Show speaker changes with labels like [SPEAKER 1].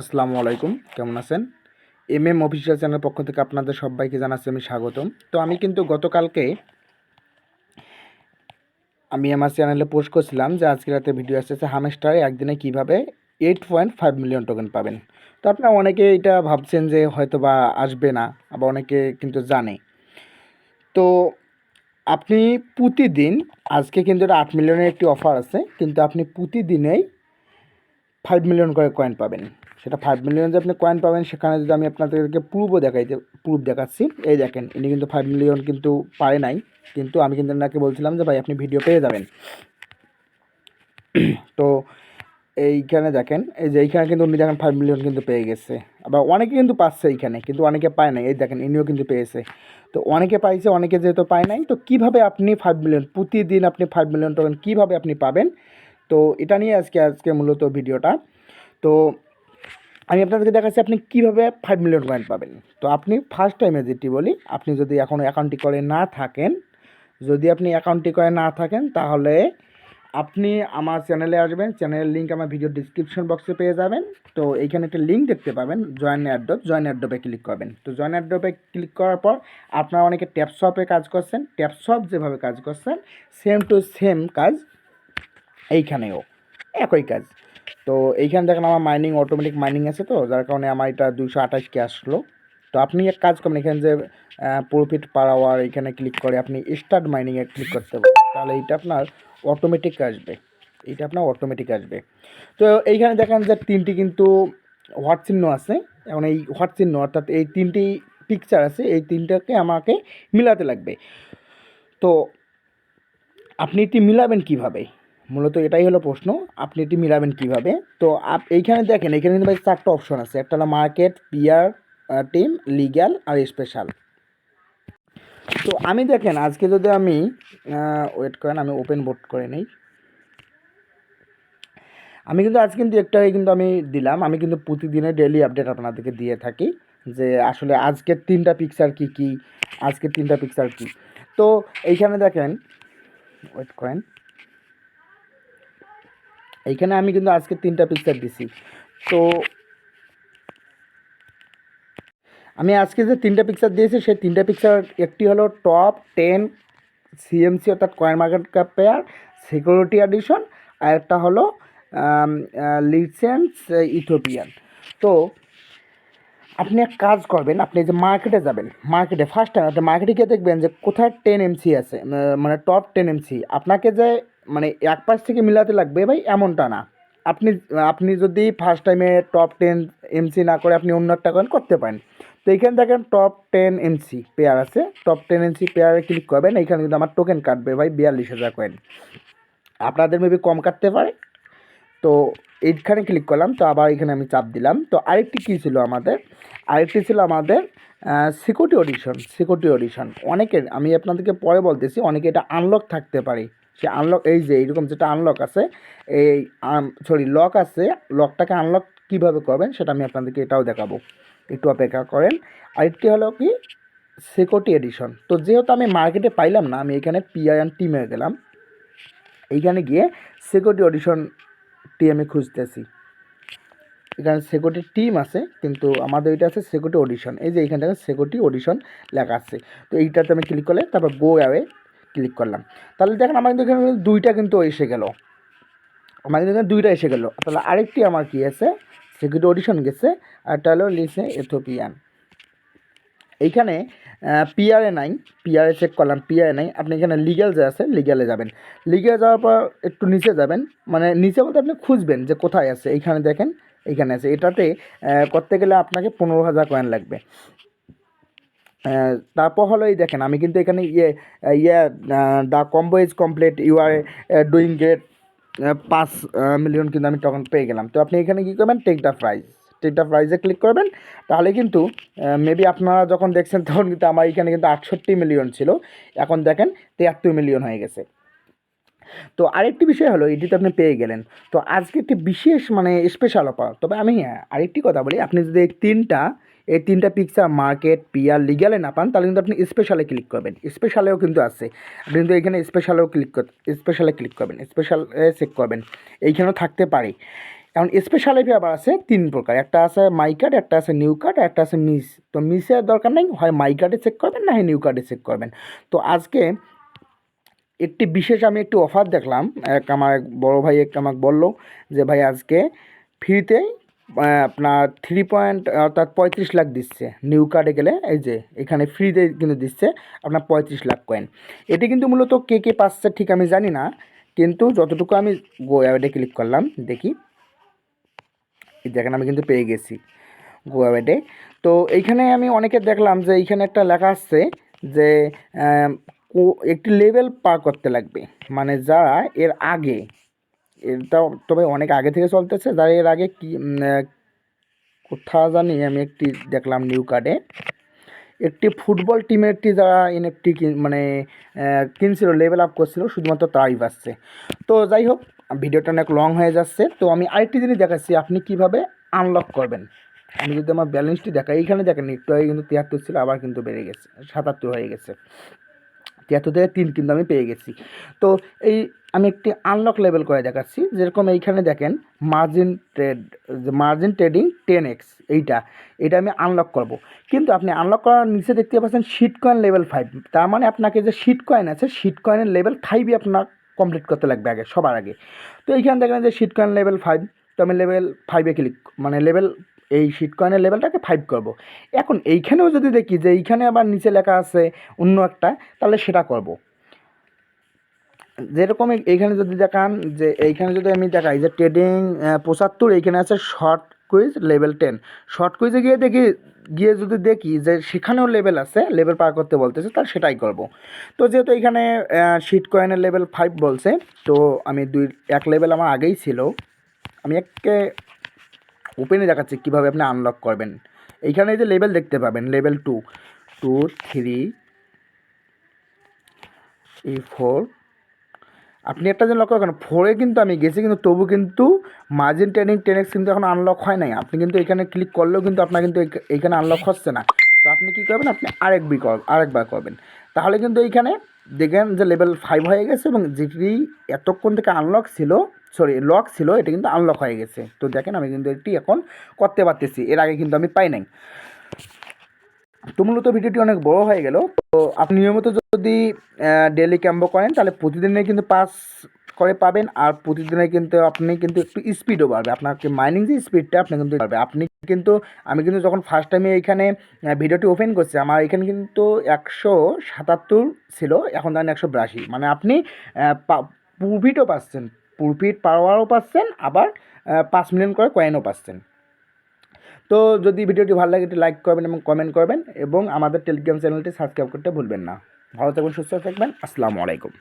[SPEAKER 1] আসসালামু আলাইকুম, কেমন আছেন? অফিসিয়াল চ্যানেলের পক্ষ থেকে আপনাদের সবাইকে জানাচ্ছি আমি স্বাগতম। তো আমি কিন্তু গতকালকে আমার চ্যানেলে পোস্ট করছিলাম যে আজকে রাতে ভিডিও আসতেছে হামস্টারে একদিনে কীভাবে 8.5 মিলিয়ন টোকেন পাবেন। তো আপনারা অনেকে এটা ভাবছেন যে হয়তো বা আসবে না, আবার অনেকে কিন্তু জানে। তো আপনি প্রতিদিন আজকে কিন্তু এটা 8 মিলিয়নের একটি অফার আছে, কিন্তু আপনি প্রতিদিনেই 5 মিলিয়ন করে কয়েন পাবেন। সেটা 5 মিলিয়ন যে আপনি কয়েন পাবেন সেখানে যদি আমি আপনাদেরকে প্রুফ দেখাচ্ছি। এই দেখেন, ইনি কিন্তু 5 মিলিয়ন কিন্তু পারে নাই, কিন্তু আমি কিন্তু ওনাকে বলছিলাম যে ভাই আপনি ভিডিও পেয়ে যাবেন। তো এইখানে দেখেন, এই যে এইখানে কিন্তু উনি দেখেন 5 মিলিয়ন কিন্তু পেয়ে গেছে। আবার অনেকে কিন্তু পাচ্ছে এইখানে, কিন্তু অনেকে পায় নাই। এই দেখেন, ইনিও কিন্তু পেয়েছে। তো অনেকে পাইছে, অনেকে যেহেতু পায় নাই। তো কীভাবে আপনি 5 মিলিয়ন প্রতিদিন আপনি 5 মিলিয়ন টোকেন কীভাবে আপনি পাবেন, তো এটা নিয়ে আজকে মূলত ভিডিওটা। তো আমি আপনাদেরকে দেখাচ্ছি আপনি কীভাবে 5 মিলিয়ন কয়েন পাবেন। তো আপনি ফার্স্ট টাইমে যেটি বলি, আপনি যদি এখনও অ্যাকাউন্টটি করে না থাকেন, তাহলে আপনি আমার চ্যানেলে আসবেন। চ্যানেলের লিঙ্ক আমার ভিডিও ডিসক্রিপশন বক্সে পেয়ে যাবেন। তো এইখানে একটা লিঙ্ক দেখতে পাবেন, জয়েন অ্যাড্রপে ক্লিক করবেন। তো জয়েন অ্যাড্রপে ক্লিক করার পর আপনারা অনেকে ট্যাপশপে কাজ করছেন, ট্যাপশপ যেভাবে কাজ করছেন সেম টু সেম কাজ এইখানেও, একই কাজ। তো এইখানে দেখেন আমার অটোমেটিক মাইনিং আছে, তো যার কারণে আমার এটা 228K আসলো। তো আপনি এক কাজ করবেন, এখানে যে প্রফিট পার আওয়ার এখানে ক্লিক করে আপনি স্টার্ট মাইনিংয়ে ক্লিক করতে পারেন, তাহলে এইটা আপনার অটোমেটিক আসবে। তো এইখানে দেখেন যে তিনটি কিন্তু হোয়াট চিহ্ন আছে। এখন এই হোয়াট চিহ্ন অর্থাৎ এই তিনটি পিকচার আছে, এই তিনটাকে আমাকে মিলাতে লাগবে। তো আপনি এটি মিলাবেন কিভাবে, মূলত এটাই হলো প্রশ্ন। আপনি এটি মিলাবেন কিভাবে? তো এইখানে দেখেন, এখানে কিন্তু ভাই 4টা অপশন আছে। একটা হলো মার্কেট, পিয়ার, টিম, লিগ্যাল আর স্পেশাল। তো আমি দেখেন আজকে যদি আমি ওয়েট করেন, আমি ওপেন বোর্ড করে নেই। আমি কিন্তু আজ কিন্তু একটাই কিন্তু আমি দিলাম। আমি কিন্তু প্রতিদিনের ডেইলি আপডেট আপনাদেরকে দিয়ে থাকি যে আসলে আজকের 3টা পিকচার কী। তো এইখানে দেখেন, ওয়েট করেন, এইখানে আমি কিন্তু আজকে 3টা পিকচার দিছি। তো আমি আজকে যে 3টা পিকচার দিয়েছি সেই 3টা পিকচার একটি হলো টপ 10 সিএমসি অর্থাৎ coin market cap pair security edition, আর একটা হলো লিসেন্স ইথিওপিয়ান। তো আপনি এক কাজ করবেন, আপনি যে মার্কেটে যাবেন, মার্কেটে ফার্স্ট টাইম আপনি মার্কেটে গিয়ে দেখবেন যে কোথায় 10 এমসি আছে, মানে টপ 10 এমসি। আপনাকে যে মানে এক পাশ থেকে মিলাতে লাগবে ভাই এমনটা না। আপনি আপনি যদি ফার্স্ট টাইমে টপ 10 এমসি না করে আপনি অন্য একটা কয়েন করতে পারেন। তো এইখানে দেখেন টপ 10 এমসি পেয়ার আছে, টপ 10 এমসি পেয়ারে ক্লিক করবেন। এইখানে কিন্তু আমার টোকেন কাটবে ভাই 42,000 কয়েন। আপনাদের মেবি কম কাটতে পারে। তো এইখানে ক্লিক করলাম, তো আবার এখানে আমি চাপ দিলাম। তো আরেকটি ছিল আমাদের সিকিউরিটি অডিশন। অনেকের আমি আপনাদেরকে পরে বলতেছি, অনেকে এটা আনলক থাকতে পারে। সে আনলক, এই যে এইরকম যেটা আনলক আছে, লক আছে, লকটাকে আনলক কীভাবে করবেন সেটা আমি আপনাদেরকে এটাও দেখাবো, একটু অপেক্ষা করেন। আরেকটি হলো কি সিকিউরিটি এডিশন। তো যেহেতু আমি মার্কেটে পাইলাম না, আমি এখানে পিআইএন টিমে গেলাম। এইখানে গিয়ে সিকিউরিটি অডিশনটি আমি খুঁজতেছি। এখানে সিকিউরিটি টিম আছে, কিন্তু আমাদের এটা আছে সিকিউরিটি অডিশন। এই যে এখান থেকে সিকিউরিটি অডিশন লেখা আছে। তো এইটাতে আমি ক্লিক করলে তারপর গো অ্যাওয়ে ক্লিক করলাম। তাহলে দেখেন আমার কিন্তু এখানে 2টা কিন্তু এসে গেল, তাহলে আরেকটি আমার কি আছে, সিকিউরিটি অডিশন গেছে, আর একটা হলো লিসে ইথিওপিয়ান। এইখানে পিআরএ নাই, পিআরএ চেক করলাম, পিআরএ নাই। আপনি এখানে লিগ্যাল যে আছে লিগ্যালে যাবেন। লিগ্যালে যাওয়ার পর একটু নিচে যাবেন, মানে নিচে বলতে আপনি খুঁজবেন যে কোথায় আছে। এইখানে দেখেন, এইখানে আছে। এটাতে করতে গেলে আপনাকে 15,000 কয়েন লাগবে। তারপর হলো এই দেখেন, আমি কিন্তু এখানে the combo is complete, you are doing great, 5 million কিন্তু আমি তখন পেয়ে গেলাম। তো আপনি এখানে কী করবেন, টেক দ্য প্রাইজে ক্লিক করবেন। তাহলে কিন্তু মেবি আপনারা যখন দেখছেন তখন কিন্তু আমার এখানে কিন্তু 68 মিলিয়ন ছিল, এখন দেখেন 73 মিলিয়ন হয়ে গেছে। তো আরেকটি বিষয় হলো, এটিতে আপনি পেয়ে গেলেন। তো আজকে একটি বিশেষ মানে স্পেশাল অফার। তবে আমি আরেকটি কথা বলি, আপনি যদি এই তিনটা পিকচার মার্কেট, পিয়ার, লিগ্যালে না পান, তাহলে কিন্তু আপনি স্পেশালে ক্লিক করবেন। স্পেশালেও কিন্তু আছে, আপনি কিন্তু এখানে স্পেশালে ক্লিক করবেন, স্পেশালে চেক করবেন, এইখানেও থাকতে পারে। এখন স্পেশাল আইপি আবার আছে 3 প্রকার, একটা আছে মাই কার্ড, একটা আছে নিউ কার্ড, একটা আছে মিস। তো মিসের দরকার নেই, হয় মাই কার্ডে চেক করবেন না হয় নিউ কার্ডে চেক করবেন। তো আজকে একটি বিশেষ আমি একটি অফার দেখলাম, আমার এক বড়ো ভাই আমাকে বললো যে ভাই আজকে ফ্রিতেই আপনার 3 অর্থাৎ 35 লাখ দিচ্ছে নিউ কার্ডে গেলে, এই যে এখানে ফ্রিতে কিন্তু দিচ্ছে আপনার 35 লাখ কয়েন। এটি কিন্তু মূলত কে কে পাচ্ছে ঠিক আমি জানি না, কিন্তু যতটুকু আমি গো অ্যাওয়ার্ডে ক্লিক করলাম দেখি, এই দেখেন আমি কিন্তু পেয়ে গেছি গো অ্যাওয়ার্ডে। তো এইখানে আমি অনেকে দেখলাম যে এইখানে একটা লেখা আসছে যে একটি লেভেল পার করতে লাগবে, মানে যারা এর আগে, এটা তবে অনেক আগে থেকে চলতেছে, যারা এর আগে কি কোথাও জানি আমি একটি দেখলাম নিউ কার্ডে একটি ফুটবল টিমের যারা এনএফটি মানে কিনছিল, লেভেল আপ করছিল, শুধুমাত্র তারাই পাচ্ছে। তো যাই হোক, ভিডিওটা অনেক লং হয়ে যাচ্ছে, তো আমি আরেকটি জিনিস দেখাচ্ছি আপনি কিভাবে আনলক করবেন। আমি যদি আমার ব্যালেন্সটি দেখাই, এইখানে দেখেন একটু আগে কিন্তু 73 ছিল, আবার কিন্তু বেড়ে গেছে 77 হয়ে গেছে, 73 থেকে 3 কিন্তু আমি পেয়ে গেছি। তো এই আমি একটি আনলক লেভেল করে দেখাচ্ছি, যেরকম এইখানে দেখেন মার্জিন ট্রেডিং 10x, এটা আমি আনলক করব। কিন্তু আপনি আনলক করার নিচে দেখতে পাচ্ছেন শিট কয়েন লেভেল 5, তার মানে আপনাকে যে শিট কয়েন আছে শিট কয়েনের লেভেল 5ই আপনার কমপ্লিট করতে লাগবে আগে, সবার আগে। তো এইখানে দেখেন যে শিট কয়েন লেভেল 5, তো আমি লেভেল 5-এ ক্লিক, মানে এই শিট কয়েনের লেভেলটাকে 5 করব। এখন এইখানেও যদি দেখি যে এইখানে আবার নিচে লেখা আছে অন্য একটা, তাহলে সেটা করব। যেরকম এইখানে যদি দেখান যে এইখানে যদি আমি দেখাই যে ট্রেডিং 75, এইখানে আছে শর্ট কুইজ লেভেল 10, শর্ট কুইজে গিয়ে যদি দেখি যে সেখানেও লেভেল আছে, লেভেল পার করতে বলতেছে, তাহলে সেটাই করব। তো যেহেতু এইখানে শিট কয়েনের লেভেল 5 বলছে, তো আমি 1 লেভেল আমার আগেই ছিল, আমি একে ওপেনে দেখাচ্ছি কীভাবে আপনি আনলক করবেন। এইখানে যে লেভেল দেখতে পাবেন, লেভেল 2, 2, 3, 4, আপনি একটা যে লক্ষ্য করেন 4-এ কিন্তু আমি গেছি, কিন্তু তবু কিন্তু মার্জিন ট্রেডিং 10x কিন্তু এখন আনলক হয় নাই। আপনি কিন্তু এখানে ক্লিক করলেও কিন্তু আপনার কিন্তু এইখানে আনলক হচ্ছে না। তো আপনি কী করবেন, আপনি আরেকবার করবেন, তাহলে কিন্তু এইখানে দেখেন যে লেভেল 5 হয়ে গেছে, এবং যেটি এতক্ষণ থেকে লক ছিল, এটা কিন্তু আনলক হয়ে গেছে। তো দেখেন আমি কিন্তু এটি এখন করতে পারতেছি, এর আগে কিন্তু আমি পাই নাই। তো মূলত ভিডিওটি অনেক বড় হয়ে গেল। তো আপনি নিয়মিত যদি ডেলি ক্যাম্পো করেন, তাহলে প্রতিদিনে কিন্তু 5 করে পাবেন, আর প্রতিদিনে কিন্তু আপনি কিন্তু একটু স্পিডও বাড়বে, আপনাকে মাইনিং যে স্পিডটা আপনি কিন্তু পারবে। আমি কিন্তু যখন ফার্স্ট টাইমে এইখানে ভিডিওটি ওপেন করছি, আমার এখানে কিন্তু 177 ছিল, এখন ধরেন 182, মানে আপনি প্রফিটও পাচ্ছেন, প্রফিট পাওয়ারও পাচ্ছেন, আবার 5 মিলিয়ন করে কয়েনও পাচ্ছেন। তো যদি ভিডিওটি ভালো লাগে একটু লাইক করবেন এবং কমেন্ট করবেন, এবং আমাদের টেলিগ্রাম চ্যানেলটি সাবস্ক্রাইব করতে ভুলবেন না। ভালো থাকবেন, সুস্থ থাকবেন, আসসালামু আলাইকুম।